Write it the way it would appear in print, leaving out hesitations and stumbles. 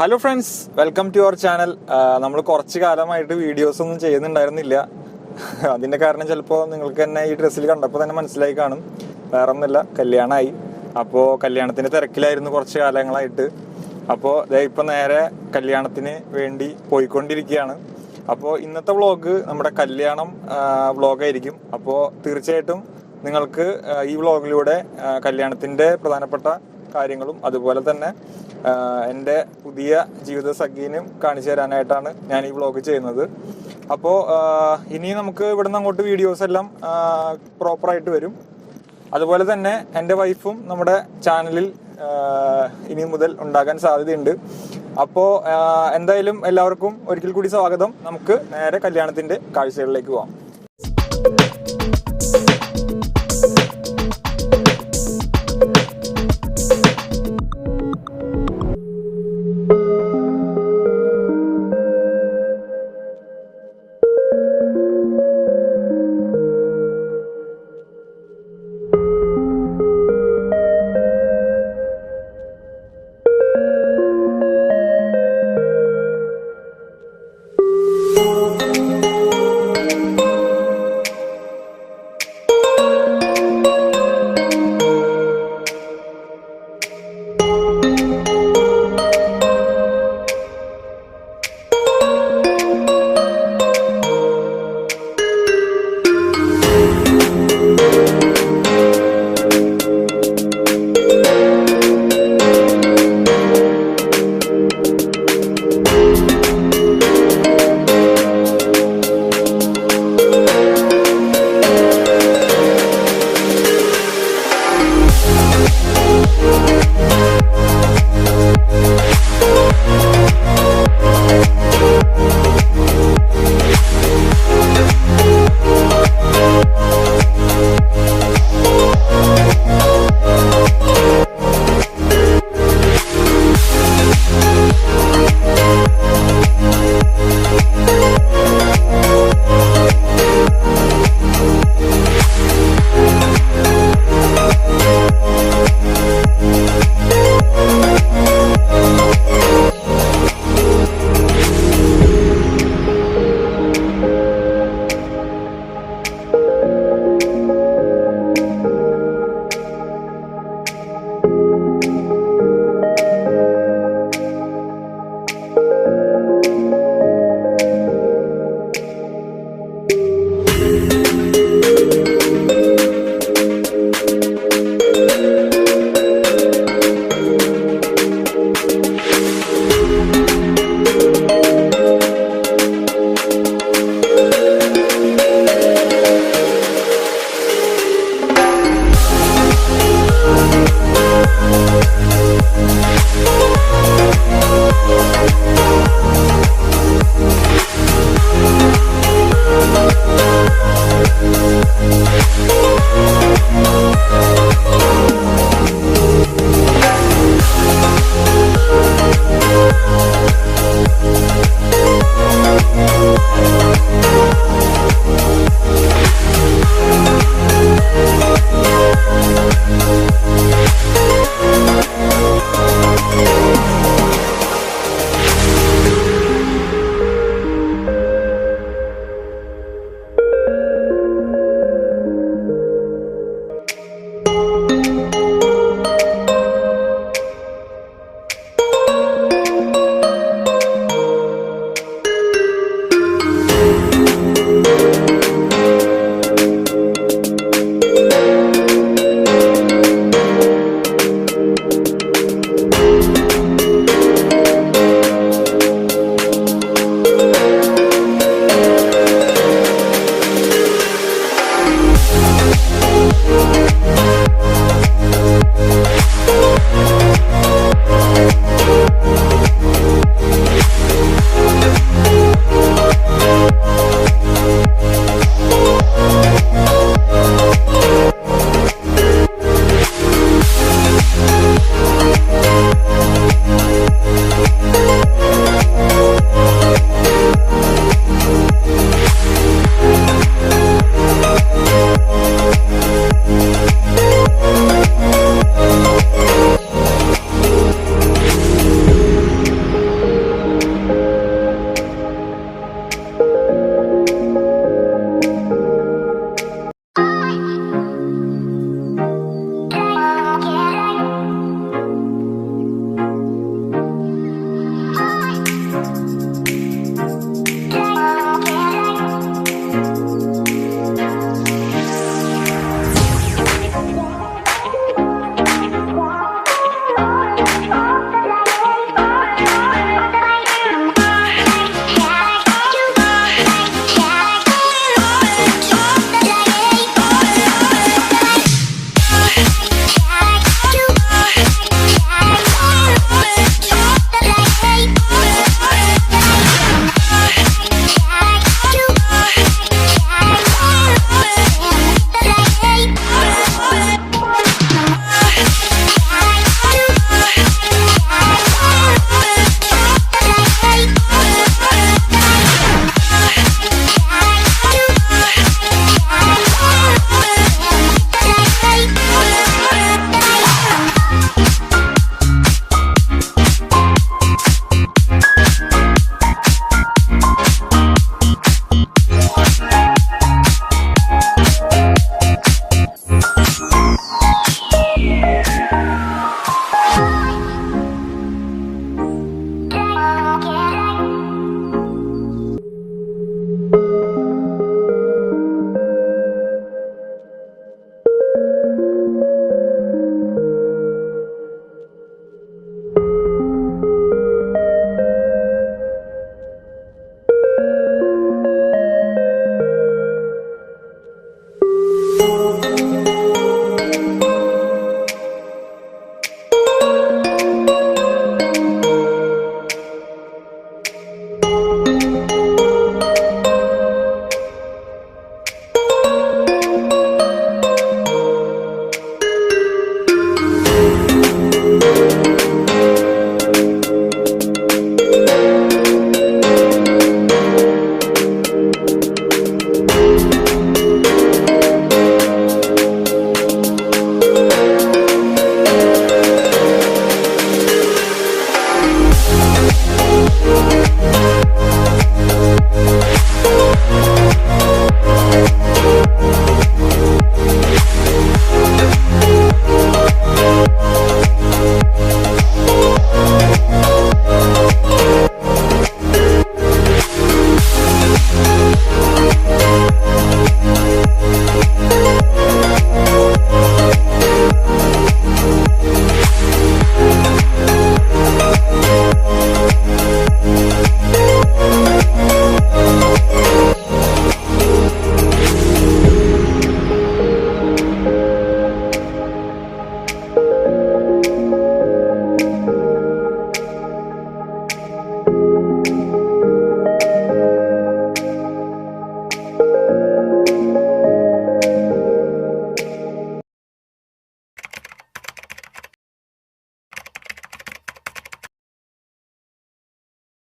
Hello friends, welcome to our channel. നമ്മൾ കുറച്ച് കാലമായിട്ട് വീഡിയോസ് ഒന്നും ചെയ്യുന്നുണ്ടായിരുന്നില്ല. അതിന്റെ കാരണം ചിലപ്പോൾ നിങ്ങൾക്ക് തന്നെ ഈ ഡ്രസ്സിൽ കണ്ടപ്പോൾ തന്നെ മനസ്സിലായി കാണും. വേറെ ഒന്നുമില്ല, കല്യാണമായി. അപ്പോൾ കല്യാണത്തിന്റെ തിരക്കിലായിരുന്നു കുറച്ച് കാലങ്ങളായിട്ട്. അപ്പോൾ ഇപ്പം നേരെ കല്യാണത്തിന് വേണ്ടി പോയിക്കൊണ്ടിരിക്കുകയാണ്. അപ്പോൾ ഇന്നത്തെ വ്ളോഗ് നമ്മുടെ കല്യാണം വ്ളോഗായിരിക്കും. അപ്പോൾ തീർച്ചയായിട്ടും നിങ്ങൾക്ക് ഈ വ്ളോഗിലൂടെ കല്യാണത്തിന്റെ പ്രധാനപ്പെട്ട കാര്യങ്ങളും അതുപോലെ തന്നെ എൻ്റെ പുതിയ ജീവിത സഖീനും കാണിച്ചു തരാനായിട്ടാണ് ഞാൻ ഈ വ്ളോഗ് ചെയ്യുന്നത്. അപ്പോൾ ഇനി നമുക്ക് ഇവിടുന്ന് അങ്ങോട്ട് വീഡിയോസ് എല്ലാം പ്രോപ്പറായിട്ട് വരും. അതുപോലെ തന്നെ എൻ്റെ വൈഫും നമ്മുടെ ചാനലിൽ ഇനി മുതൽ ഉണ്ടാകാൻ സാധ്യതയുണ്ട്. അപ്പോൾ എന്തായാലും എല്ലാവർക്കും ഒരിക്കൽ കൂടി സ്വാഗതം. നമുക്ക് നേരെ കല്യാണത്തിൻ്റെ കാഴ്ചകളിലേക്ക് പോകാം.